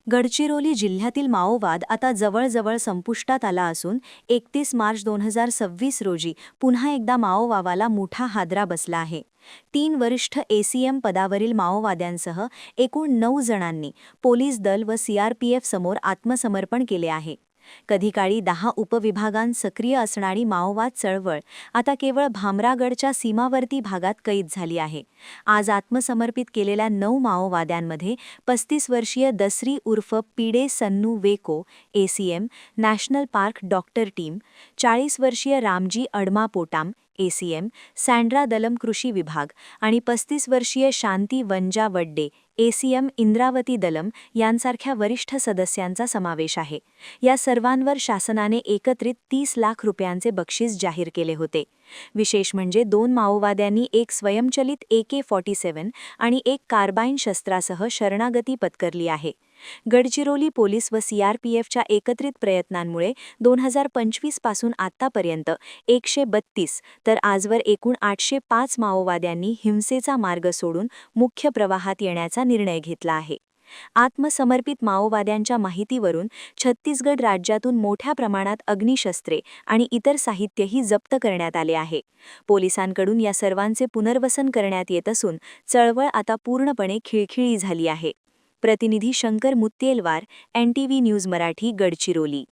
गडचिरोली जिल्ह्यातील माओवाद आता जवळजवळ संपुष्टात आला असून 31 मार्च 2026 रोजी पुन्हा एकदा माओवादाला मोठा हादरा बसला आहे. 3 वरिष्ठ एसीएम पदावरील माओवाद्यांसह एकूण 9 जणांनी पोलीस दल व सीआरपीएफ समोर आत्मसमर्पण केले आहे. कधी काळी 10 उपविभागांत सक्रिय असणारी माओवाद चळवळ आता केवळ भामरागडच्या सीमावर्ती भागात कैद झाली आहे. आज आत्मसमर्पित केलेल्या 9 माओवाद्यांमध्ये 35 वर्षीय दसरी उर्फ Pide Sannu Veko ACM national park doctor team, 40 वर्षीय रामजी अडमा पोटाम एसीएम सँड्रा दलम कृषी विभाग आणि 35 वर्षीय शांती वंजा वड्डे एसीएम इंद्रावती दलम यांसारख्या वरिष्ठ सदस्यांचा समावेश आहे. या सर्वांवर शासनाने एकत्रित 30 लाख रुपयांचे बक्षीस जाहीर केले होते. विशेष म्हणजे 2 माओवाद्यांनी एक स्वयंचलित AK-47 आणि एक कार्बाईन शस्त्रासह शरणागती पत्करली आहे. गडचिरोली पोलीस व सीआरपीएफच्या एकत्रित प्रयत्नांमुळे 2025 पासून आतापर्यंत 132 तर आजवर एकूण 805 माओवाद्यांनी हिंसेचा मार्ग सोडून मुख्य प्रवाहात येण्याचा निर्णय घेतला आहे. आत्मसमर्पित माओवाद्यांच्या माहितीवरून छत्तीसगड राज्यातून मोठ्या प्रमाणात अग्निशस्त्रे आणि इतर साहित्यही जप्त करण्यात आले आहे. पोलिसांकडून या सर्वांचे पुनर्वसन करण्यात येत असून चळवळ आता पूर्णपणे खिळखिळी झाली आहे. प्रतिनिधी शंकर मुत्तेलवार, NTV न्यूज मराठी, गडचिरोली.